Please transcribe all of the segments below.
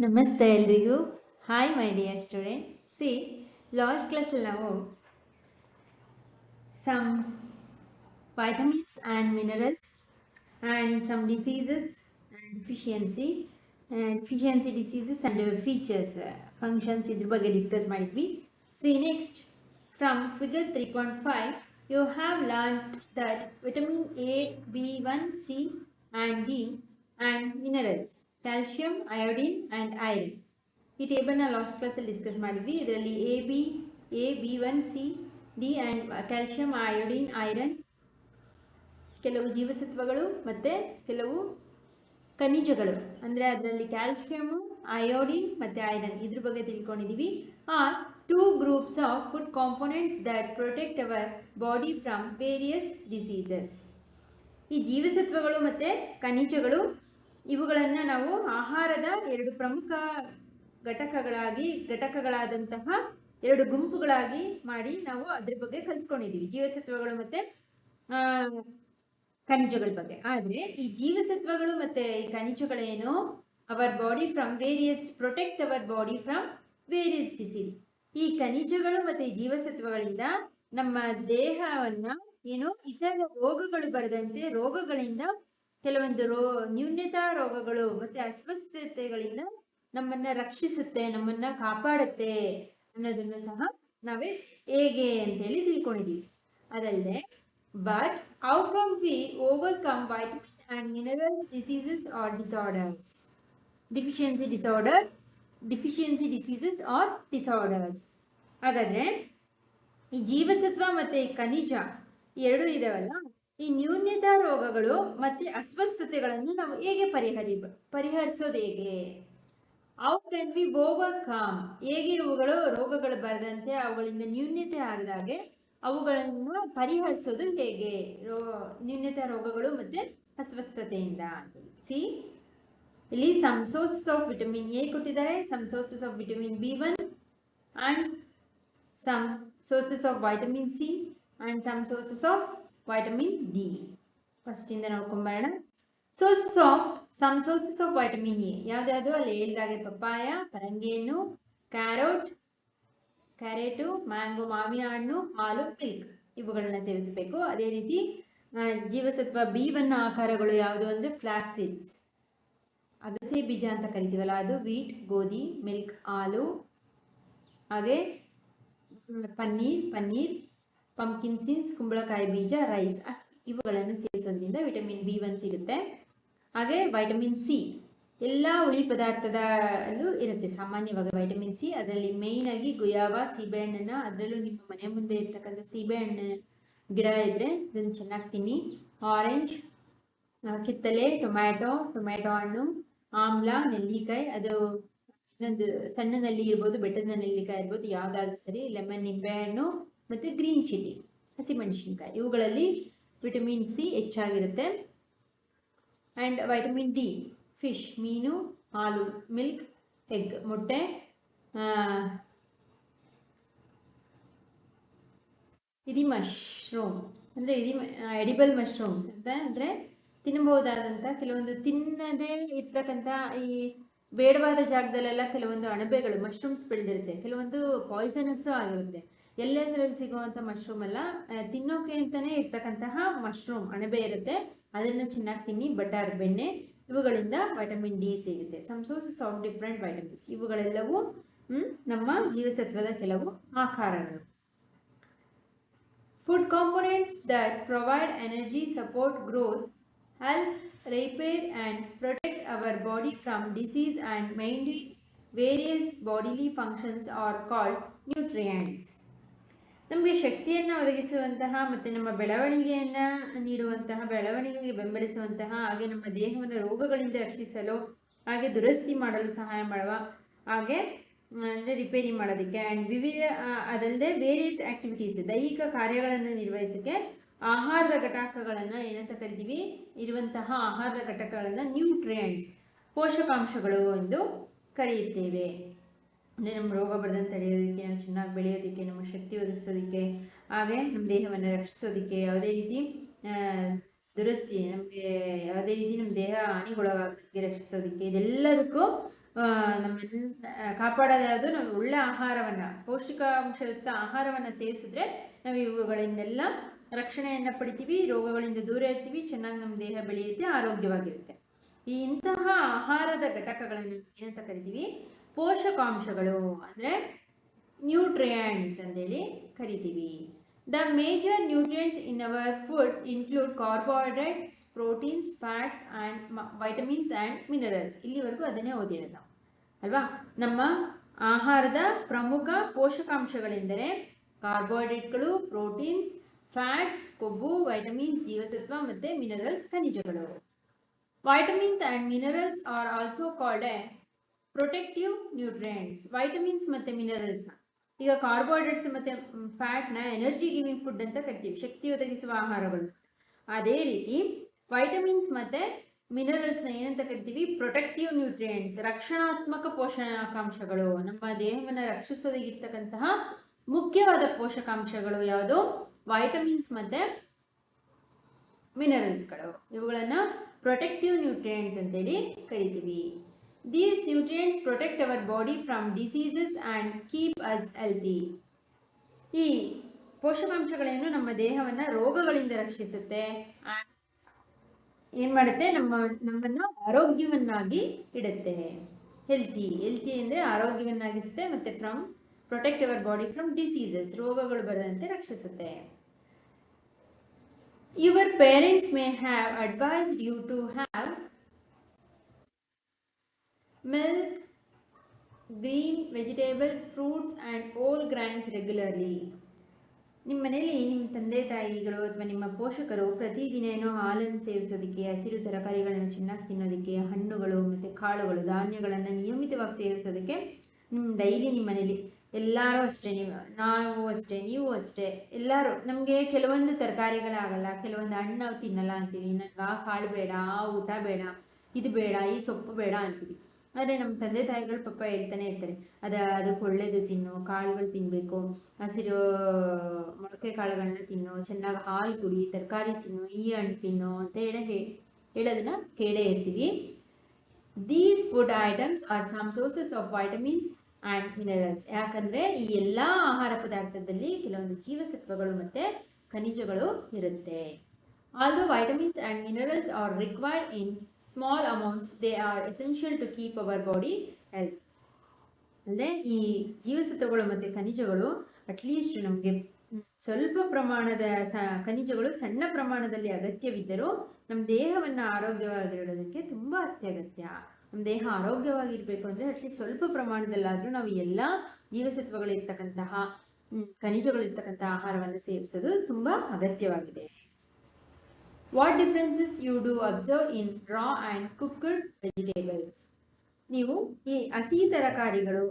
ನಮಸ್ತೆ ಎಲ್ರಿಗೂ. Hi my dear student. See, last ಕ್ಲಾಸಲ್ಲಿ ನಾವು some vitamins and minerals and some diseases and deficiency diseases and features functions ಇದ್ರ ಬಗ್ಗೆ discuss ಮಾಡಿದ್ವಿ. See, next from figure 3.5 you have learned that vitamin A, B1, C and D and minerals calcium, iodine and iron. ಈ ಟೇಬಲ್ನ last ಕ್ಲಾಸಲ್ಲಿ discuss ಮಾಡಿದ್ವಿ. ಇದರಲ್ಲಿ B1, C, D and calcium, iodine, iron, ಕೆಲವು ಜೀವಸತ್ವಗಳು ಮತ್ತು ಕೆಲವು ಖನಿಜಗಳು, ಅಂದರೆ ಅದರಲ್ಲಿ ಕ್ಯಾಲ್ಶಿಯಮು, ಅಯೋಡಿನ್ ಮತ್ತು ಐರನ್ ಇದ್ರ ಬಗ್ಗೆ ತಿಳ್ಕೊಂಡಿದ್ದೀವಿ. Are two groups of food components that protect our body from various diseases. ಈ ಜೀವಸತ್ವಗಳು ಮತ್ತು ಖನಿಜಗಳು ಇವುಗಳನ್ನು ನಾವು ಆಹಾರದ ಎರಡು ಪ್ರಮುಖ ಘಟಕಗಳಾದಂತಹ ಎರಡು ಗುಂಪುಗಳಾಗಿ ಮಾಡಿ ನಾವು ಅದ್ರ ಬಗ್ಗೆ ಕಲ್ತ್ಕೊಂಡಿದ್ದೀವಿ, ಜೀವಸತ್ವಗಳು ಮತ್ತು ಖನಿಜಗಳ ಬಗ್ಗೆ. ಆದರೆ ಈ ಜೀವಸತ್ವಗಳು ಮತ್ತು ಈ ಖನಿಜಗಳೇನು protect our body from various disease. ಈ ಖನಿಜಗಳು ಮತ್ತು ಈ ಜೀವಸತ್ವಗಳಿಂದ ನಮ್ಮ ದೇಹವನ್ನು ಇತರ ರೋಗಗಳು ಬರದಂತೆ, ರೋಗಗಳಿಂದ ಕೆಲವೊಂದು ನ್ಯೂನ್ಯತಾ ರೋಗಗಳು ಮತ್ತು ಅಸ್ವಸ್ಥತೆಗಳಿಂದ ನಮ್ಮನ್ನ ರಕ್ಷಿಸುತ್ತೆ, ನಮ್ಮನ್ನ ಕಾಪಾಡುತ್ತೆ ಅನ್ನೋದನ್ನು ಸಹ ನಾವೇ ಹೇಗೆ ಅಂತೇಳಿ ತಿಳ್ಕೊಂಡಿದ್ದೀವಿ. ಅದಲ್ಲದೆ but how can we overcome vitamin and minerals diseases R disorders, deficiency diseases R disorders. ಹಾಗಾದರೆ ಈ ಜೀವಸತ್ವ ಮತ್ತು ಈ ಖನಿಜ ಎರಡೂ ಇದಾವಲ್ಲ, ಈ ನ್ಯೂನ್ಯತಾ ರೋಗಗಳು ಮತ್ತು ಅಸ್ವಸ್ಥತೆಗಳನ್ನು ನಾವು ಹೇಗೆ ಪರಿಹರಿಸೋದು ಹೇಗೆ? ಹೌ ಕ್ಯಾನ್ ವಿ ಓವರ್ಕಮ್, ಹೇಗೆ ರೋಗಗಳು ಬರದಂತೆ, ಅವುಗಳಿಂದ ನ್ಯೂನ್ಯತೆ ಆಗದಾಗೆ ಅವುಗಳನ್ನು ಪರಿಹರಿಸೋದು ಹೇಗೆ, ನ್ಯೂನ್ಯತಾ ರೋಗಗಳು ಮತ್ತು ಅಸ್ವಸ್ಥತೆಯಿಂದ. ಸಿ, ಇಲ್ಲಿ some sources of vitamin A ಕೊಟ್ಟಿದ್ದಾರೆ, some sources of vitamin B1 and some sources of vitamin C and some sources of vitamin D. ಫಸ್ಟಿಂದ ನೋಡ್ಕೊಂಬರೋಣ. Some sources of vitamin A ಯಾವ್ದಾವುದು ಅಲ್ಲಿ ಹೇಳಿದಾಗೆ ಪಪ್ಪಾಯ, ಪರಂಗಿ ಹಣ್ಣು, ಕ್ಯಾರೆಟು, ಮ್ಯಾಂಗೋ ಮಾವಿನ ಹಣ್ಣು, ಹಾಲು, ಮಿಲ್ಕ್ ಇವುಗಳನ್ನ ಸೇವಿಸಬೇಕು. ಅದೇ ರೀತಿ ಜೀವಸತ್ವ B1 ಆಕಾರಗಳು ಯಾವುದು ಅಂದರೆ ಫ್ಲಾಕ್ಸ್ ಸೀಡ್ಸ್, ಅಗಸೆ ಬೀಜ ಅಂತ ಕರಿತೀವಲ್ಲ ಅದು, ವೀಟ್ ಗೋಧಿ, ಮಿಲ್ಕ್ ಹಾಲು, ಹಾಗೆ ಪನ್ನೀರ್, ಪಂಪ್ಕಿನ್ ಸೀಡ್ಸ್ ಕುಂಬಳಕಾಯಿ ಬೀಜ, ರೈಸ್, ಇವುಗಳನ್ನು ಸೇವಿಸೋದ್ರಿಂದ ವಿಟಮಿನ್ B1 ಸಿಗುತ್ತೆ. ಹಾಗೆ ವೈಟಮಿನ್ ಸಿ ಎಲ್ಲ ಹುಳಿ ಪದಾರ್ಥದಲ್ಲೂ ಇರುತ್ತೆ ಸಾಮಾನ್ಯವಾಗಿ ವೈಟಮಿನ್ ಸಿ. ಅದರಲ್ಲಿ ಮೇಯ್ನ್ ಆಗಿ ಗುಯಾವ, ಸೀಬೆಹಣ್ಣನ್ನು, ಅದರಲ್ಲೂ ನಿಮ್ಮ ಮನೆ ಮುಂದೆ ಇರ್ತಕ್ಕಂಥ ಸೀಬೆಹಣ್ಣು ಗಿಡ ಇದ್ದರೆ ಅದನ್ನು ಚೆನ್ನಾಗಿ ತಿನ್ನಿ. ಆರೆಂಜ್, ಕಿತ್ತಲೆ, ಟೊಮ್ಯಾಟೊ ಹಣ್ಣು, ಆಮ್ಲ, ನೆಲ್ಲಿಕಾಯಿ, ಅದು ಇನ್ನೊಂದು ಸಣ್ಣ ನಲ್ಲಿ ಇರ್ಬೋದು, ಬೆಟ್ಟದ ನೆಲ್ಲಿಕಾಯಿ ಇರ್ಬೋದು, ಯಾವುದಾದ್ರೂ ಸರಿ, ಲೆಮನ್, ನಿಂಬೆಹಣ್ಣು ಮತ್ತು ಗ್ರೀನ್ ಚಿಲ್ಲಿ, ಹಸಿಮೆಣಸಿನ್ಕಾಯಿ, ಇವುಗಳಲ್ಲಿ ವಿಟಮಿನ್ ಸಿ ಹೆಚ್ಚಾಗಿರುತ್ತೆ. ಆ್ಯಂಡ್ ವೈಟಮಿನ್ ಡಿ ಫಿಶ್, ಮೀನು, ಹಾಲು, ಮಿಲ್ಕ್, ಎಗ್, ಮೊಟ್ಟೆ, ಇದು ಮಶ್ರೂಮ್ ಅಂದರೆ ಎಡಿಬಲ್ ಮಶ್ರೂಮ್ಸ್ ಅಂತ ಅಂದರೆ ತಿನ್ನಬಹುದಾದಂಥ, ಕೆಲವೊಂದು ತಿನ್ನದೇ ಇರ್ತಕ್ಕಂಥ ಈ ಬೇಡವಾದ ಜಾಗದಲ್ಲೆಲ್ಲ ಕೆಲವೊಂದು ಅಣಬೆಗಳು ಮಶ್ರೂಮ್ಸ್ ಬೆಳೆದಿರುತ್ತೆ, ಕೆಲವೊಂದು ಪಾಯ್ಸನಸ್ಸು ಆಗಿರುತ್ತೆ. ಎಲ್ಲೆಂದ್ರಲ್ಲಿ ಸಿಗುವಂಥ ಮಶ್ರೂಮ್ ಅಲ್ಲ, ತಿನ್ನೋಕೆ ಅಂತಲೇ ಇರ್ತಕ್ಕಂತಹ ಮಶ್ರೂಮ್ ಅಣಬೆ ಇರುತ್ತೆ, ಅದನ್ನು ಚೆನ್ನಾಗಿ ತಿನ್ನಿ. ಬಟರ್, ಬೆಣ್ಣೆ, ಇವುಗಳಿಂದ ವೈಟಮಿನ್ ಡಿ ಸಿಗುತ್ತೆ. Some sources of different vitamins, ಇವುಗಳೆಲ್ಲವೂ ನಮ್ಮ ಜೀವಸತ್ವದ ಕೆಲವು ಆಕಾರಗಳು. Food components that provide energy, support growth, help repair and protect our body from disease and maintain various bodily functions are called nutrients. ನಮಗೆ ಶಕ್ತಿಯನ್ನು ಒದಗಿಸುವಂತಹ ಮತ್ತು ನಮ್ಮ ಬೆಳವಣಿಗೆಯನ್ನು ನೀಡುವಂತಹ, ಬೆಳವಣಿಗೆಗೆ ಬೆಂಬಲಿಸುವಂತಹ, ಹಾಗೆ ನಮ್ಮ ದೇಹವನ್ನು ರೋಗಗಳಿಂದ ರಕ್ಷಿಸಲು, ಹಾಗೆ ದುರಸ್ತಿ ಮಾಡಲು ಸಹಾಯ ಮಾಡುವ, ಹಾಗೆ ಅಂದರೆ ರಿಪೇರಿ ಮಾಡೋದಕ್ಕೆ, ಆ್ಯಂಡ್ ಅದಲ್ಲದೆ ವೇರಿಯಸ್ ಆ್ಯಕ್ಟಿವಿಟೀಸ್, ದೈಹಿಕ ಕಾರ್ಯಗಳನ್ನು ನಿರ್ವಹಿಸೋಕ್ಕೆ ಆಹಾರದ ಘಟಕಗಳನ್ನು ಏನಂತ ಕರಿತೀವಿ, ಇರುವಂತಹ ಆಹಾರದ ಘಟಕಗಳನ್ನು ನ್ಯೂಟ್ರಿಯೆಂಟ್ಸ್, ಪೋಷಕಾಂಶಗಳು ಎಂದು ಕರೆಯುತ್ತೇವೆ. ಅಂದರೆ ನಮ್ಮ ರೋಗ ಬರದಂತೆ ತಡೆಯೋದಕ್ಕೆ, ನಾವು ಚೆನ್ನಾಗಿ ಬೆಳೆಯೋದಕ್ಕೆ, ನಮ್ಮ ಶಕ್ತಿ ಒದಗಿಸೋದಕ್ಕೆ, ಹಾಗೆ ನಮ್ಮ ದೇಹವನ್ನು ರಕ್ಷಿಸೋದಕ್ಕೆ, ಯಾವುದೇ ರೀತಿ ದುರಸ್ತಿ, ನಮಗೆ ಯಾವುದೇ ರೀತಿ ನಮ್ಮ ದೇಹ ಹಾನಿಗೊಳಗಾಗೋದಕ್ಕೆ ರಕ್ಷಿಸೋದಕ್ಕೆ, ಇದೆಲ್ಲದಕ್ಕೂ ನಮ್ಮನ್ನು ಕಾಪಾಡೋದು ಯಾವುದು, ನಾವು ಒಳ್ಳೆ ಆಹಾರವನ್ನು, ಪೌಷ್ಟಿಕಾಂಶಯುಕ್ತ ಆಹಾರವನ್ನು ಸೇವಿಸಿದ್ರೆ ನಾವು ಇವುಗಳಿಂದೆಲ್ಲ ರಕ್ಷಣೆಯನ್ನು ಪಡಿತೀವಿ, ರೋಗಗಳಿಂದ ದೂರ ಇರ್ತೀವಿ, ಚೆನ್ನಾಗಿ ನಮ್ಮ ದೇಹ ಬೆಳೆಯುತ್ತೆ, ಆರೋಗ್ಯವಾಗಿರುತ್ತೆ. ಈ ಇಂತಹ ಆಹಾರದ ಘಟಕಗಳನ್ನು ಏನಂತ ಕರಿತೀವಿ? ಪೋಷಕಾಂಶಗಳು ಅಂದರೆ ನ್ಯೂಟ್ರಿಯೆಂಟ್ಸ್ ಅಂತೇಳಿ ಕರಿತೀವಿ. The major nutrients in our food include carbohydrates, proteins, fats and vitamins and minerals. ಇಲ್ಲಿವರೆಗೂ ಅದನ್ನೇ ಓದಿರೋದು ನಾವು ಅಲ್ವಾ. ನಮ್ಮ ಆಹಾರದ ಪ್ರಮುಖ ಪೋಷಕಾಂಶಗಳೆಂದರೆ ಕಾರ್ಬೋಹೈಡ್ರೇಟ್ಗಳು, ಪ್ರೋಟೀನ್ಸ್, ಫ್ಯಾಟ್ಸ್ ಕೊಬ್ಬು, ವೈಟಮಿನ್ಸ್ ಜೀವಸತ್ವ ಮತ್ತು ಮಿನರಲ್ಸ್ ಖನಿಜಗಳು. Vitamins and minerals are also called a protective nutrients. Vitamins ಮತ್ತು ಮಿನರಲ್ಸ್ನ, ಈಗ ಕಾರ್ಬೋಹೈಡ್ರೇಟ್ಸ್ ಮತ್ತು ಫ್ಯಾಟ್ನ ಎನರ್ಜಿ ಗಿವಿಂಗ್ ಫುಡ್ ಅಂತ ಕರಿತೀವಿ, ಶಕ್ತಿ ಒದಗಿಸುವ ಆಹಾರಗಳು. ಅದೇ ರೀತಿ ವೈಟಮಿನ್ಸ್ ಮತ್ತು ಮಿನರಲ್ಸ್ನ ಏನಂತ ಕರಿತೀವಿ? ಪ್ರೊಟೆಕ್ಟಿವ್ ನ್ಯೂಟ್ರಿಯೆಂಟ್ಸ್, ರಕ್ಷಣಾತ್ಮಕ ಪೋಷಕಾಂಶಗಳು. ನಮ್ಮ ದೇಹವನ್ನು ರಕ್ಷಿಸೋದಕ್ಕಿರ್ತಕ್ಕಂತಹ ಮುಖ್ಯವಾದ ಪೋಷಕಾಂಶಗಳು ಯಾವುದು? ವೈಟಮಿನ್ಸ್ ಮತ್ತು ಮಿನರಲ್ಸ್ಗಳು. ಇವುಗಳನ್ನು ಪ್ರೊಟೆಕ್ಟಿವ್ ನ್ಯೂಟ್ರಿಯೆಂಟ್ಸ್ ಅಂತೇಳಿ ಕರಿತೀವಿ. These nutrients protect our body from diseases and keep us healthy. ಈ ಪೋಷಕಾಂಶಗಳೇನು ನಮ್ಮ ದೇಹವನ್ನು ರೋಗಗಳಿಂದ ರಕ್ಷಿಸುತ್ತೆ, ಏನು ಮಾಡುತ್ತೆ? ನಮ್ಮನ್ನು ಆರೋಗ್ಯವನ್ನಾಗಿ ಇಡುತ್ತೆ. ಹೆಲ್ತಿ ಅಂದರೆ ಆರೋಗ್ಯವನ್ನಾಗಿಸುತ್ತೆ, ಮತ್ತು from protect our body from diseases, ರೋಗಗಳು ಬರದಂತೆ ರಕ್ಷಿಸುತ್ತೆ. Your parents may have advised you to have milk, green vegetables, fruits and whole grains regularly. ನಿಮ್ಮ ಮನೆಯಲ್ಲಿ ನಿಮ್ಮ ತಂದೆ ತಾಯಿಗಳು ಅಥವಾ ನಿಮ್ಮ ಪೋಷಕರು ಪ್ರತಿದಿನ ಏನೋ ಹಾಲನ್ನು ಸೇವಿಸೋದಕ್ಕೆ, ಹಸಿರು ತರಕಾರಿಗಳನ್ನ ಚೆನ್ನಾಗಿ ತಿನ್ನೋದಕ್ಕೆ, ಹಣ್ಣುಗಳು ಮತ್ತು ಕಾಳುಗಳು, ಧಾನ್ಯಗಳನ್ನು ನಿಯಮಿತವಾಗಿ ಸೇವಿಸೋದಕ್ಕೆ ಡೈಲಿ ನಿಮ್ಮ ಮನೇಲಿ ಎಲ್ಲರೂ ಅಷ್ಟೇ, ನಾವು ಅಷ್ಟೇ, ನೀವು ಅಷ್ಟೇ, ಎಲ್ಲರೂ ನಮಗೆ ಕೆಲವೊಂದು ತರಕಾರಿಗಳಾಗಲ್ಲ, ಕೆಲವೊಂದು ಹಣ್ಣು ನಾವು ತಿನ್ನಲ್ಲ ಅಂತೀವಿ. ನನಗೆ ಆ ಕಾಳು ಬೇಡ, ಆ ಊಟ ಬೇಡ, ಇದು ಬೇಡ, ಈ ಸೊಪ್ಪು ಬೇಡ ಅಂತೀವಿ. ಆದರೆ ನಮ್ಮ ತಂದೆ ತಾಯಿಗಳು ಪಾಪ ಹೇಳ್ತಾನೆ ಇರ್ತಾರೆ, ಅದಕ್ಕೆ ಒಳ್ಳೇದು ತಿನ್ನು, ಕಾಳುಗಳು ತಿನ್ನಬೇಕು, ಹಸಿರು ಮೊಳಕೆ ಕಾಳುಗಳನ್ನ ತಿನ್ನು, ಚೆನ್ನಾಗಿ ಹಾಲು ಕುಡಿ, ತರಕಾರಿ ತಿನ್ನು, ಈ ಹಣ್ಣು ತಿನ್ನು ಅಂತ ಹೇಳೋದನ್ನ ಕೇಳೇ ಇರ್ತೀವಿ. These food items are some sources of vitamins and minerals. ಯಾಕಂದರೆ ಈ ಎಲ್ಲ ಆಹಾರ ಪದಾರ್ಥದಲ್ಲಿ ಕೆಲವೊಂದು ಜೀವಸತ್ವಗಳು ಮತ್ತು ಖನಿಜಗಳು ಇರುತ್ತೆ. Although vitamins and minerals are required in small amounts, they are essential to keep our body health. ಅಂದರೆ ಈ ಜೀವಸತ್ವಗಳು ಮತ್ತು ಖನಿಜಗಳು ಅಟ್ಲೀಸ್ಟ್ ನಮಗೆ ಸ್ವಲ್ಪ ಪ್ರಮಾಣದ ಖನಿಜಗಳು ಸಣ್ಣ ಪ್ರಮಾಣದಲ್ಲಿ ಅಗತ್ಯವಿದ್ದರೂ ನಮ್ಮ ದೇಹವನ್ನು ಆರೋಗ್ಯವಾಗಿಡೋದಕ್ಕೆ ತುಂಬ ಅತ್ಯಗತ್ಯ. ನಮ್ಮ ದೇಹ ಆರೋಗ್ಯವಾಗಿರಬೇಕು ಅಂದರೆ ಅಟ್ಲೀಸ್ಟ್ ಸ್ವಲ್ಪ ಪ್ರಮಾಣದಲ್ಲಾದರೂ ನಾವು ಎಲ್ಲ ಜೀವಸತ್ವಗಳಿರ್ತಕ್ಕಂತಹ ಖನಿಜಗಳಿರ್ತಕ್ಕಂತಹ ಆಹಾರವನ್ನು ಸೇವಿಸೋದು ತುಂಬ ಅಗತ್ಯವಾಗಿದೆ. What differences you do observe in raw and cooked vegetables? ನೀವು ಈ ಹಸಿ ತರಕಾರಿಗಳು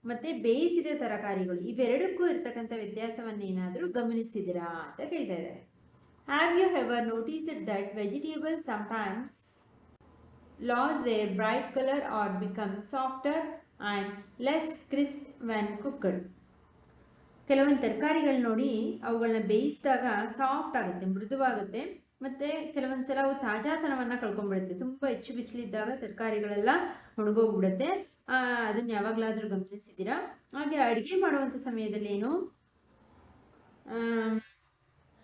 ಮತ್ತು ಬೇಯಿಸಿದ ತರಕಾರಿಗಳು ಇವೆರಡಕ್ಕೂ ಇರ್ತಕ್ಕಂಥ ವ್ಯತ್ಯಾಸವನ್ನೇನಾದರೂ ಗಮನಿಸಿದಿರಾ ಅಂತ ಕೇಳ್ತಾ ಇದ್ದಾರೆ. Have you ever noticed that vegetables sometimes lose their bright colour or become softer and less crisp when cooked? ಕೆಲವೊಂದು ತರಕಾರಿಗಳು ನೋಡಿ, ಅವುಗಳನ್ನ ಬೇಯಿಸಿದಾಗ ಸಾಫ್ಟ್ ಆಗುತ್ತೆ, ಮೃದುವಾಗುತ್ತೆ, ಮತ್ತು ಕೆಲವೊಂದು ಸಲ ಅವು ತಾಜಾತನವನ್ನು ಕಳ್ಕೊಂಡ್ಬಿಡುತ್ತೆ. ತುಂಬ ಹೆಚ್ಚು ಬಿಸಿಲಿದ್ದಾಗ ತರಕಾರಿಗಳೆಲ್ಲ ಒಣಗೋಗ್ಬಿಡುತ್ತೆ. ಅದನ್ನು ಯಾವಾಗಲಾದರೂ ಗಮನಿಸಿದ್ದೀರಾ? ಹಾಗೆ ಅಡುಗೆ ಮಾಡುವಂಥ ಸಮಯದಲ್ಲಿ ಏನು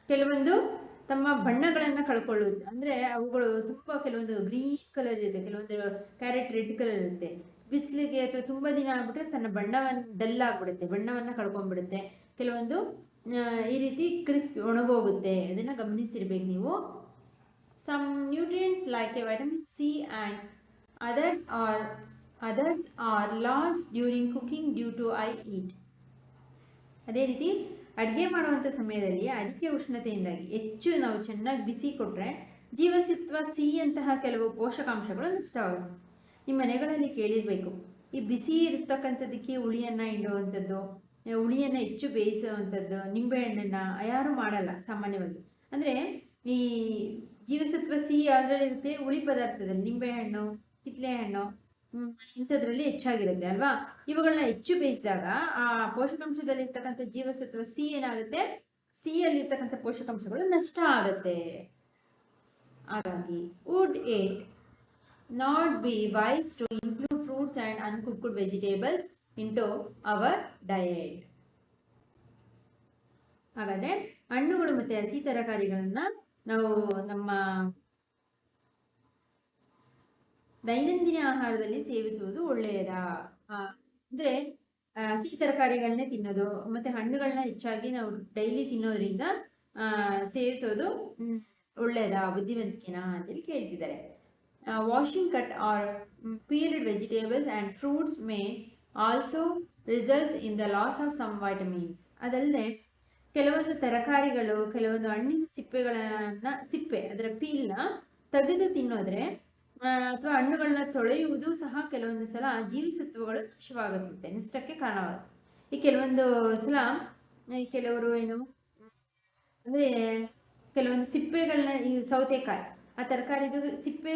ಕೆಲವೊಂದು ತಮ್ಮ ಬಣ್ಣಗಳನ್ನು ಕಳ್ಕೊಳ್ಳೋದು, ಅಂದರೆ ಅವುಗಳು ತುಂಬ ಕೆಲವೊಂದು ಗ್ರೀನ್ ಕಲರ್ ಇರುತ್ತೆ, ಕೆಲವೊಂದು ಕ್ಯಾರೆಟ್ ರೆಡ್ ಕಲರ್ ಇರುತ್ತೆ. ಬಿಸಿಲಿಗೆ ಅಥವಾ ತುಂಬ ದಿನ ಆಗ್ಬಿಟ್ರೆ ತನ್ನ ಬಣ್ಣವನ್ನು ಡಲ್ ಆಗಿಬಿಡುತ್ತೆ, ಬಣ್ಣವನ್ನು ಕಳ್ಕೊಂಡ್ಬಿಡುತ್ತೆ. ಕೆಲವೊಂದು ಈ ರೀತಿ ಕ್ರಿಸ್ಪಿ ಒಣಗೋಗುತ್ತೆ, ಅದನ್ನು ಗಮನಿಸಿರ್ಬೇಕು ನೀವು. Some nutrients like a vitamin C and others are lost during cooking due to high heat. ಅದೇ ರೀತಿ ಅಡುಗೆ ಮಾಡುವಂಥ ಸಮಯದಲ್ಲಿ ಅಧಿಕ ಉಷ್ಣತೆಯಿಂದಾಗಿ ಹೆಚ್ಚು ನಾವು ಚೆನ್ನಾಗಿ ಬಿಸಿ ಕೊಟ್ಟರೆ ಜೀವಸತ್ವ ಸಿ ಅಂತಹ ಕೆಲವು ಪೋಷಕಾಂಶಗಳು ನಷ್ಟವಾಗುತ್ತೆ. ನಿಮ್ಮ ಮನೆಗಳಲ್ಲಿ ಕೇಳಿರಬೇಕು, ಈ ಬಿಸಿ ಇರತಕ್ಕಂಥದ್ದಕ್ಕೆ ಹುಳಿಯನ್ನು ಹಿಂಡುವಂಥದ್ದು, ಹುಳಿಯನ್ನು ಹೆಚ್ಚು ಬೇಯಿಸುವಂಥದ್ದು, ನಿಂಬೆಹಣ್ಣನ್ನು ಯಾರೂ ಮಾಡಲ್ಲ ಸಾಮಾನ್ಯವಾಗಿ. ಅಂದರೆ ಈ ಜೀವಸತ್ವ ಸಿ ಅದರಲ್ಲಿರುತ್ತೆ, ಹುಳಿ ಪದಾರ್ಥದಲ್ಲಿ ನಿಂಬೆಹಣ್ಣು, ಕಿತ್ತಳೆಹಣ್ಣು ಇಂಥದ್ರಲ್ಲಿ ಹೆಚ್ಚಾಗಿರುತ್ತೆ ಅಲ್ವಾ. ಇವುಗಳನ್ನ ಹೆಚ್ಚು ಬೇಯಿಸಿದಾಗ ಆ ಪೋಷಕಾಂಶದಲ್ಲಿರ್ತಕ್ಕಂಥ ಜೀವಸತ್ವ ಸಿ ಏನಾಗುತ್ತೆ, ಸಿ ಅಲ್ಲಿರ್ತಕ್ಕಂಥ ಪೋಷಕಾಂಶಗಳು ನಷ್ಟ ಆಗುತ್ತೆ. ಹಾಗಾಗಿ would it not be wise to include fruits fruits and uncooked vegetables into our diet. ಹಾಗಾದ್ರೆ ಹಣ್ಣುಗಳು ಮತ್ತೆ ಹಸಿ ತರಕಾರಿಗಳನ್ನ ನಾವು ನಮ್ಮ ದೈನಂದಿನ ಆಹಾರದಲ್ಲಿ ಸೇವಿಸುವುದು ಒಳ್ಳೆಯದಾ? ಅಂದ್ರೆ ಹಸಿ ತರಕಾರಿಗಳನ್ನೇ ತಿನ್ನೋದು ಮತ್ತೆ ಹಣ್ಣುಗಳನ್ನ ಹೆಚ್ಚಾಗಿ ನಾವು ಡೈಲಿ ತಿನ್ನೋದ್ರಿಂದ ಸೇವಿಸೋದು ಒಳ್ಳೆಯದಾ, ಬುದ್ಧಿವಂತಿಕೆನಾ ಅಂತೇಳಿ ಕೇಳ್ತಿದ್ದಾರೆ. Washing cut or peeled vegetables and fruits may also results in the loss of some vitamins. ಅದಲ್ಲದೆ ಕೆಲವೊಂದು ತರಕಾರಿಗಳು, ಕೆಲವೊಂದು ಹಣ್ಣಿನ ಸಿಪ್ಪೆ ಅದರ ಪೀಲ್ನ ತೆಗೆದು ತಿನ್ನೋದ್ರೆ ಅಥವಾ ಹಣ್ಣುಗಳನ್ನ ತೊಳೆಯುವುದು ಸಹ ಕೆಲವೊಂದು ಸಲ ಜೀವಸತ್ವಗಳು ನಾಶವಾಗುತ್ತೆ, ನಷ್ಟಕ್ಕೆ ಕಾರಣವಾಗುತ್ತೆ. ಈ ಕೆಲವೊಂದು ಸಲ ಕೆಲವರು ಅಂದ್ರೆ ಕೆಲವೊಂದು ಸಿಪ್ಪೆಗಳನ್ನ, ಈ ಸೌತೆಕಾಯಿ ಆ ತರಕಾರಿದು ಸಿಪ್ಪೆ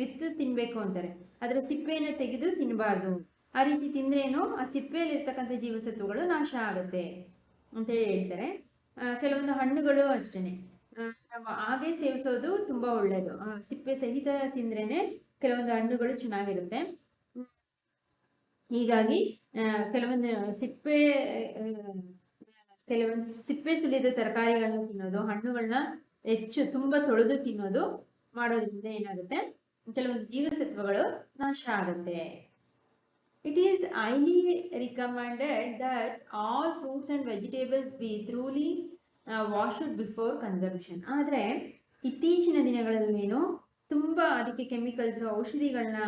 ವಿತ್ತು ತಿನ್ಬೇಕು ಅಂತಾರೆ, ಅದರ ಸಿಪ್ಪೆಯನ್ನು ತೆಗೆದು ತಿನ್ನಬಾರ್ದು. ಆ ರೀತಿ ತಿಂದ್ರೇನು ಆ ಸಿಪ್ಪೆಯಲ್ಲಿ ಇರ್ತಕ್ಕಂಥ ಜೀವಸತ್ವಗಳು ನಾಶ ಆಗುತ್ತೆ ಅಂತೇಳಿ ಹೇಳ್ತಾರೆ. ಕೆಲವೊಂದು ಹಣ್ಣುಗಳು ಅಷ್ಟೇನೆ ನಾವು ಹಾಗೆ ಸೇವಿಸೋದು ತುಂಬಾ ಒಳ್ಳೆಯದು. ಸಿಪ್ಪೆ ಸಹಿತ ತಿಂದ್ರೇನೆ ಕೆಲವೊಂದು ಹಣ್ಣುಗಳು ಚೆನ್ನಾಗಿರುತ್ತೆ. ಹೀಗಾಗಿ ಕೆಲವೊಂದು ಸಿಪ್ಪೆ ಸುಲಿದ ತರಕಾರಿಗಳನ್ನ ತಿನ್ನೋದು, ಹಣ್ಣುಗಳನ್ನ ತುಂಬಾ ತೊಳೆದು ತಿನ್ನೋದು ಮಾಡೋದ್ರಿಂದ ಏನಾಗುತ್ತೆ, ಕೆಲವೊಂದು ಜೀವಸತ್ವಗಳು ನಾಶ ಆಗುತ್ತೆ. It is highly recommended that all fruits and vegetables be thoroughly washed before consumption. ಆದರೆ ಇತ್ತೀಚಿನ ದಿನಗಳಲ್ಲೇನು ತುಂಬಾ ಅದಕ್ಕೆ ಕೆಮಿಕಲ್ಸ್, ಔಷಧಿಗಳನ್ನ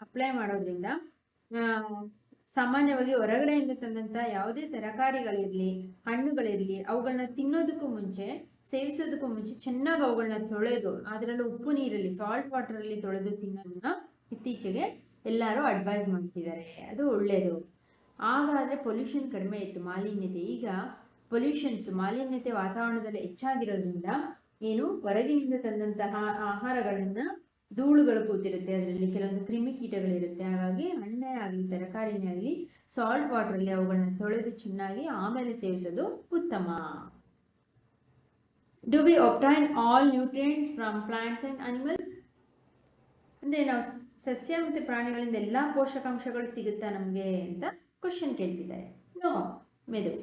ಅಪ್ಲೈ ಮಾಡೋದ್ರಿಂದ ಸಾಮಾನ್ಯವಾಗಿ ಹೊರಗಡೆಯಿಂದ ತಂದಂತ ಯಾವುದೇ ತರಕಾರಿಗಳಿರ್ಲಿ, ಹಣ್ಣುಗಳಿರ್ಲಿ, ಅವುಗಳನ್ನ ತಿನ್ನೋದಕ್ಕೂ ಮುಂಚೆ, ಸೇವಿಸೋದಕ್ಕೂ ಮುಂಚೆ ಚೆನ್ನಾಗಿ ಅವುಗಳನ್ನ ತೊಳೆದು, ಅದರಲ್ಲೂ ಉಪ್ಪು ನೀರಲ್ಲಿ, ಸಾಲ್ಟ್ ವಾಟರ್ ಅಲ್ಲಿ ತೊಳೆದು ತಿನ್ನೋದನ್ನ ಇತ್ತೀಚೆಗೆ ಎಲ್ಲರೂ ಅಡ್ವೈಸ್ ಮಾಡ್ತಿದ್ದಾರೆ. ಅದು ಒಳ್ಳೆಯದು. ಹಾಗಾದ್ರೆ ಪೊಲ್ಯೂಷನ್ ಕಡಿಮೆ ಇತ್ತು, ಮಾಲಿನ್ಯತೆ. ಈಗ ಮಾಲಿನ್ಯತೆ ವಾತಾವರಣದಲ್ಲಿ ಹೆಚ್ಚಾಗಿರೋದ್ರಿಂದ ಹೊರಗಿನಿಂದ ತಂದಂತಹ ಆಹಾರಗಳನ್ನ ಧೂಳುಗಳು ಕೂತಿರುತ್ತೆ, ಅದರಲ್ಲಿ ಕೆಲವೊಂದು ಕ್ರಿಮಿಕೀಟಗಳಿರುತ್ತೆ. ಹಾಗಾಗಿ ಹಣ್ಣೇ ಆಗಲಿ ತರಕಾರಿನೇ ಆಗಲಿ ಸಾಲ್ಟ್ ವಾಟರ್ ಅಲ್ಲಿ ಅವುಗಳನ್ನ ತೊಳೆದು ಚೆನ್ನಾಗಿ ಆಮೇಲೆ ಸೇವಿಸೋದು ಉತ್ತಮ. Do we obtain all nutrients from plants and animals? ಅಂದ್ರೆ ನಾವು ಸಸ್ಯ ಮತ್ತು ಪ್ರಾಣಿಗಳಿಂದ ಎಲ್ಲಾ ಪೋಷಕಾಂಶಗಳು ಸಿಗುತ್ತಾ ನಮಗೆ ಅಂತ ಕ್ವಶನ್ ಕೇಳ್ತಿದ್ದಾರೆ. ನೋ, ಮೆದು.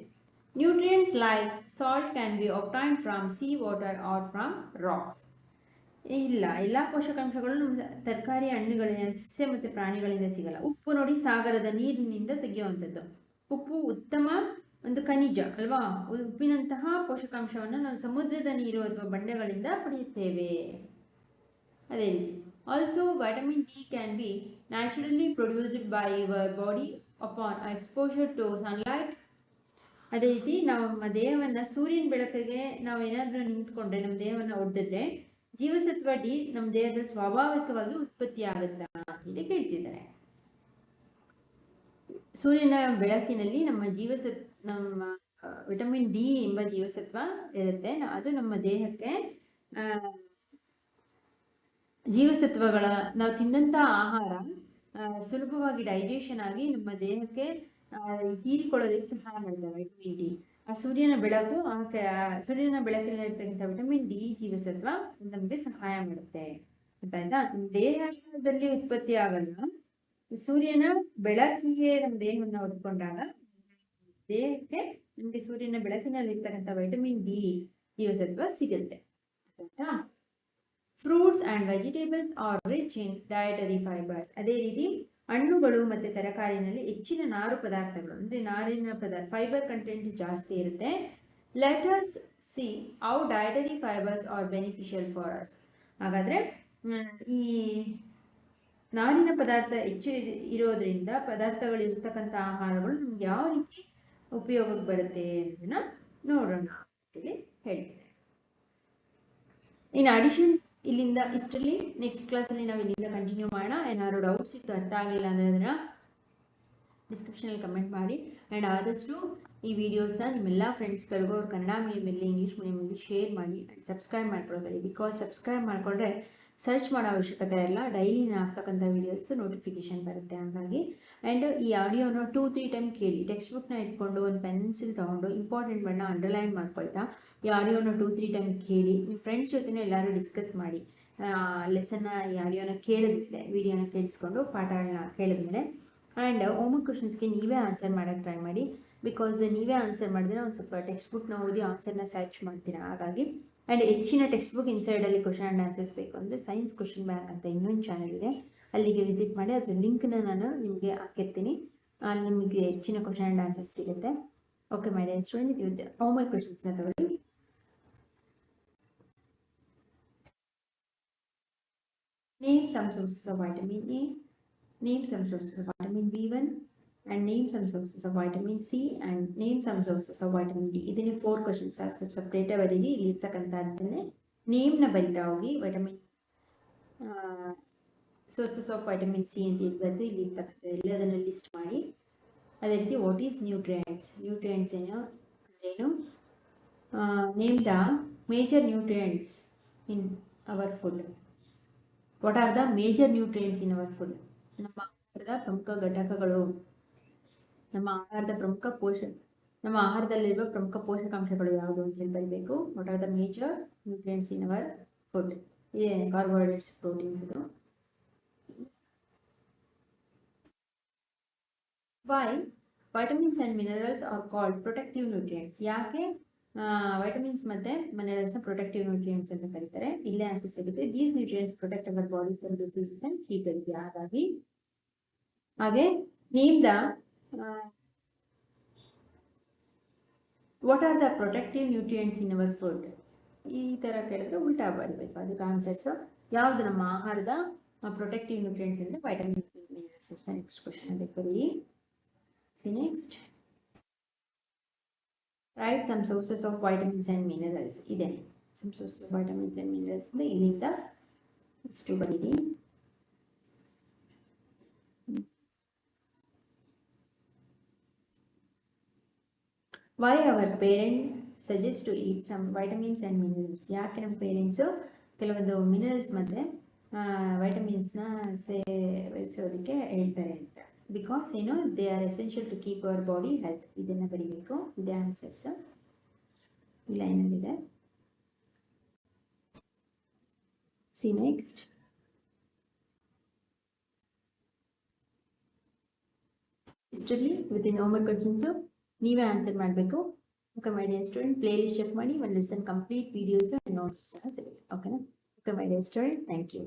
Nutrients like salt can be obtained from sea water or from rocks. ಇಲ್ಲ, ಎಲ್ಲಾ ಪೋಷಕಾಂಶಗಳು ನಮ್ಮ ತರಕಾರಿ, ಹಣ್ಣುಗಳಿಂದ, ಸಸ್ಯ ಮತ್ತು ಪ್ರಾಣಿಗಳಿಂದ ಸಿಗಲ್ಲ. ಉಪ್ಪು ನೋಡಿ, ಸಾಗರದ ನೀರಿನಿಂದ ತೆಗೆಯುವಂಥದ್ದು. ಉಪ್ಪು ಉತ್ತಮ ಒಂದು ಖನಿಜ ಅಲ್ವಾ? ಉಪ್ಪಿನಂತಹ ಪೋಷಕಾಂಶವನ್ನು ನಾವು ಸಮುದ್ರದ ನೀರು ಅಥವಾ ಬಂಡೆಗಳಿಂದ ಪಡೆಯುತ್ತೇವೆ. ಅದೇ ರೀತಿ also vitamin D can be naturally produced by your body upon exposure to sunlight. ಅದೇ ರೀತಿ ನಮ್ಮ ದೇಹವನ್ನ ಸೂರ್ಯನ ಬೆಳಕಿಗೆ ನಾವು ಏನಾದ್ರೂ ನಿಂತ್ಕೊಂಡ್ರೆ, ನಮ್ಮ ದೇಹವನ್ನ ಒಡ್ಡಿದ್ರೆ ಜೀವಸತ್ವ ಡಿ ನಮ್ಮ ದೇಹದಲ್ಲಿ ಸ್ವಾಭಾವಿಕವಾಗಿ ಉತ್ಪತ್ತಿ ಆಗುತ್ತಾ ಅಂತ ಕೇಳ್ತಿದ್ದಾರೆ. ಸೂರ್ಯನ ಬೆಳಕಿನಲ್ಲಿ ನಮ್ಮ ವಿಟಮಿನ್ ಡಿ ಎಂಬ ಜೀವಸತ್ವ ಇರುತ್ತೆ. ಅದು ನಮ್ಮ ದೇಹಕ್ಕೆ ಜೀವಸತ್ವಗಳ, ನಾವು ತಿಂದಂತ ಆಹಾರ ಸುಲಭವಾಗಿ ಡೈಜೆಷನ್ ಆಗಿ ನಮ್ಮ ದೇಹಕ್ಕೆ ಹೀರಿಕೊಳ್ಳೋದಕ್ಕೆ ಸಹಾಯ ಮಾಡ್ತವೆ ವಿಟಮಿನ್ ಡಿ. ಆ ಸೂರ್ಯನ ಬೆಳಕಿನಲ್ಲಿರ್ತಕ್ಕಂಥ ವಿಟಮಿನ್ ಡಿ ಜೀವಸತ್ವ ನಮಗೆ ಸಹಾಯ ಮಾಡುತ್ತೆ. ಗೊತ್ತಾಯ್ತಾ? ದೇಹದಲ್ಲಿ ಉತ್ಪತ್ತಿ ಆಗಲ್ಲ, ಸೂರ್ಯನ ಬೆಳಕಿಗೆ ನಮ್ಮ ದೇಹವನ್ನ ಹೊಡ್ಕೊಂಡಾಗ ದೇಹಕ್ಕೆ ನಮಗೆ ಸೂರ್ಯನ ಬೆಳಕಿನಲ್ಲಿ ಇರ್ತಕ್ಕಂಥ ವಿಟಮಿನ್ ಡಿ ಜೀವಸತ್ವ ಸಿಗುತ್ತೆ. ಆಯ್ತಾ? Fruits and vegetables R rich in dietary fibres. ಅದೇ ರೀತಿ ಹಣ್ಣುಗಳು ಮತ್ತೆ ತರಕಾರಿನಲ್ಲಿ ಹೆಚ್ಚಿನ ನಾರು ಪದಾರ್ಥಗಳು, ಅಂದ್ರೆ ನಾರಿನ ಪದಾರ್ಥ, ಫೈಬರ್ ಕಂಟೆಂಟ್ ಜಾಸ್ತಿ ಇರುತ್ತೆ. Let us see how dietary fibres R beneficial for us. ಹಾಗಾದ್ರೆ ಈ ನಾರಿನ ಪದಾರ್ಥ ಹೆಚ್ಚು ಇರೋದ್ರಿಂದ, ಪದಾರ್ಥಗಳು ಇರ್ತಕ್ಕಂಥ ಆಹಾರಗಳು ನಮ್ಗೆ ಯಾವ ರೀತಿ ಉಪಯೋಗಕ್ಕೆ ಬರುತ್ತೆ ಅನ್ನೋದನ್ನ ನೋಡೋಣ ಅಂತೇಳಿ ಹೇಳ್ತಾರೆ. ಇನ್ ಅಡಿಷನ್ ಇಲ್ಲಿಂದ ಇಷ್ಟರಲ್ಲಿ ನೆಕ್ಸ್ಟ್ ಕ್ಲಾಸಲ್ಲಿ ನಾವು ಇಲ್ಲಿಂದ ಕಂಟಿನ್ಯೂ ಮಾಡೋಣ. ಏನಾದ್ರು ಡೌಟ್ಸ್ ಇತ್ತು, ಅರ್ಥ ಆಗಲಿಲ್ಲ ಅಂದರೆ ಅದನ್ನು ಡಿಸ್ಕ್ರಿಪ್ಷನಲ್ಲಿ ಕಮೆಂಟ್ ಮಾಡಿ. ಆ್ಯಂಡ್ ಆದಷ್ಟು ಈ ವಿಡಿಯೋಸ್ನ ನಿಮ್ಮೆಲ್ಲ ಫ್ರೆಂಡ್ಸ್ಗಳಿಗೂ ಅವ್ರು ಕನ್ನಡ ಮೀಡಿಯಮಲ್ಲಿ, ಇಂಗ್ಲೀಷ್ ಮೀಡಿಯಮಲ್ಲಿ ಶೇರ್ ಮಾಡಿ. ಆ್ಯಂಡ್ ಸಬ್ಸ್ಕ್ರೈಬ್ ಮಾಡ್ಕೊಳ್ಬೇಡಿ. ಬಿಕಾಸ್ ಸಬ್ಸ್ಕ್ರೈಬ್ ಮಾಡಿಕೊಂಡ್ರೆ ಸರ್ಚ್ ಮಾಡೋ ಅವಶ್ಯಕತೆ ಇಲ್ಲ, ಡೈಲಿ ಆಗ್ತಕ್ಕಂಥ ವೀಡಿಯೋಸ್ದು ನೋಟಿಫಿಕೇಶನ್ ಬರುತ್ತೆ. ಹಾಗಾಗಿ ಆ್ಯಂಡ್ ಈ ಆಡಿಯೋನ 2-3 ಟೈಮ್ ಕೇಳಿ, ಟೆಕ್ಸ್ಟ್ ಬುಕ್ನ ಇಟ್ಕೊಂಡು ಒಂದು ಪೆನ್ಸಿಲ್ ತೊಗೊಂಡು ಇಂಪಾರ್ಟೆಂಟ್ ಅಂಡರ್ಲೈನ್ ಮಾಡ್ಕೊಳ್ತಾ ಈ ಆಡಿಯೋನ 2-3 ಟೈಮ್ ಕೇಳಿ. ನಿಮ್ಮ ಫ್ರೆಂಡ್ಸ್ ಜೊತೆನೂ ಎಲ್ಲರೂ ಡಿಸ್ಕಸ್ ಮಾಡಿ. ಲೆಸನ್ನ ಆಡಿಯೋನ ಕೇಳಿದ್ಮೇಲೆ ವಿಡಿಯೋನ ಕೇಳಿಸ್ಕೊಂಡು ಪಾಠಗಳನ್ನ ಕೇಳಿದ್ಮೇಲೆ ಆ್ಯಂಡ್ ಹೋಮ್ವರ್ಕ್ ಕ್ವಶನ್ಸ್ಗೆ ನೀವೇ ಆನ್ಸರ್ ಮಾಡೋಕ್ಕೆ ಟ್ರೈ ಮಾಡಿ. ಬಿಕಾಸ್ ನೀವೇ ಆನ್ಸರ್ ಮಾಡಿದ್ರೆ ಒಂದು ಸ್ವಲ್ಪ ಟೆಕ್ಸ್ಟ್ ಬುಕ್ನ ಓದಿ ಆನ್ಸರ್ನ ಸರ್ಚ್ ಮಾಡ್ತೀರಾ. ಹಾಗಾಗಿ ಆ್ಯಂಡ್ ಹೆಚ್ಚಿನ ಟೆಕ್ಸ್ಟ್ ಬುಕ್ ಇನ್ಸೈಡಲ್ಲಿ ಕ್ವಶನ್ ಆ್ಯಂಡ್ ಆನ್ಸರ್ಸ್ ಬೇಕು ಅಂದರೆ ಸೈನ್ಸ್ ಕ್ವಶನ್ ಬ್ಯಾಂಕ್ ಅಂತ ಇನ್ನೊಂದು ಚಾನಲ್ ಇದೆ, ಅಲ್ಲಿಗೆ ವಿಸಿಟ್ ಮಾಡಿ. ಅದರ ಲಿಂಕ್ನ ನಾನು ನಿಮಗೆ ಹಾಕಿರ್ತೀನಿ. ಅಲ್ಲಿ ನಿಮಗೆ ಹೆಚ್ಚಿನ ಕ್ವಶನ್ ಆ್ಯಂಡ್ ಆನ್ಸರ್ಸ್ ಸಿಗುತ್ತೆ. ಓಕೆ ಮೈ ಡಿಯರ್ ಸ್ಟೂಡೆಂಟ್, ಇದು ಹೋಮ್ವರ್ಕ್ ಕ್ವಶನ್ಸ್ನ ತಗೊಳ್ಳಿ. Name some sources of vitamin A, name some sources of vitamin B1, and name some sources of vitamin C, and name some sources of vitamin D. ಇದನ್ನೇ 4 questions separate ಬರೀರಿ. ಇಲ್ಲಿ ಇರ್ತಕ್ಕಂಥ ಅಂತಲೇ ನೇಮ್ನ ಬರಿತಾ ಹೋಗಿ. Vitamin sources of vitamin C ಅಂತ ಇರ್ಬಾರ್ದು, ಇಲ್ಲಿ ಇರ್ತಕ್ಕಂಥ ಎಲ್ಲದನ್ನು ಲಿಸ್ಟ್ ಮಾಡಿ. ಅದೇ ರೀತಿ ವಾಟ್ ಈಸ್ ನ್ಯೂಟ್ರಿಯೆಂಟ್ಸ್ ಏನು ಅಂದ್ರೇನು, name the major nutrients in our food. What are the major nutrients in our food, ನಮ್ಮ ಆಹಾರದ ಪ್ರಮುಖ ಘಟಕಗಳು, ನಮ್ಮ ಆಹಾರದಲ್ಲಿರುವ ಪ್ರಮುಖ ಪೋಷಕಾಂಶಗಳು ಯಾವುದು ಅಂತ ಹೇಳಿ ಬರಬೇಕು. What are the major nutrients in our food, ಇದೆ ಕಾರ್ಬೋಹೈಡ್ರೇಟ್ಸ್, ಪ್ರೋಟೀನ್ಸ್. ಇದು why vitamins and minerals are called protective nutrients. ಯಾಕೆ ವೈಟಮಿನ್ಸ್ ಮತ್ತು ಮಿನರಲ್ಸ್ನ ಪ್ರೊಟೆಕ್ಟಿವ್ ನ್ಯೂಟ್ರಿಯೆಂಟ್ಸ್ ಅಂತ ಕರೀತಾರೆ? ಇಲ್ಲೇ ಆನ್ಸರ್ ಸಿಗುತ್ತೆ. These nutrients protect our body from diseases and keep healthy. ಹಾಗೆ name the what are the protective nutrients in our food. ಈ ಥರ ಕೇಳಿದ್ರೆ ಉಲ್ಟಾ ಬರಬೇಕು ಅದಕ್ಕೆ ಆನ್ಸರ್ಸ್. ಯಾವುದು ನಮ್ಮ ಆಹಾರದ ಪ್ರೊಟೆಕ್ಟಿವ್ ನ್ಯೂಟ್ರಿಯೆಂಟ್ಸ್ ಅಂದರೆ ವೈಟಮಿನ್ಸ್ ಆ್ಯಂಡ್ ಮಿನರಲ್ಸ್ ಅಂತ ನೆಕ್ಸ್ಟ್ ಕ್ವಶನ್ ಅದಕ್ಕೆ ಬರೀ. Next write some sources of vitamins and minerals. ಇದೆ some sources of vitamins and minerals ಅಂದ್ರೆ ಇಲ್ಲಿಂದ ಇಷ್ಟು ಬರೀರಿ. why our parents suggest to eat some vitamins and minerals. ಯಾಕೆ ನಮ್ಮ ಪೇರೆಂಟ್ಸು ಕೆಲವೊಂದು ಮಿನರಲ್ಸ್ ಮತ್ತು ವೈಟಮಿನ್ಸ್ನ ಸೇವಿಸೋದಕ್ಕೆ ಹೇಳ್ತಾರೆ ಅಂತ. ಬಿಕಾಸ್ ಏನು, they are essential to keep our body health. ಇದನ್ನು ಬರೀಬೇಕು. ಇದೇ ಆನ್ಸರ್ಸ್ ಈ ಲೈನಲ್ಲಿದೆ. See next. ಇಷ್ಟರಲ್ಲಿ ವಿತಿನ್ ಹೋಮ್ವರ್ಕ್ ಕ್ವಶನ್ಸು ನೀವೇ ಆನ್ಸರ್ ಮಾಡಬೇಕು. Okay my dear student, play list check ಮಾಡಿ. ಒಂದು lesson complete videos and notes ಸಹ ಸಿಗುತ್ತೆ. ಓಕೆನಾ? Okay my dear student, thank you.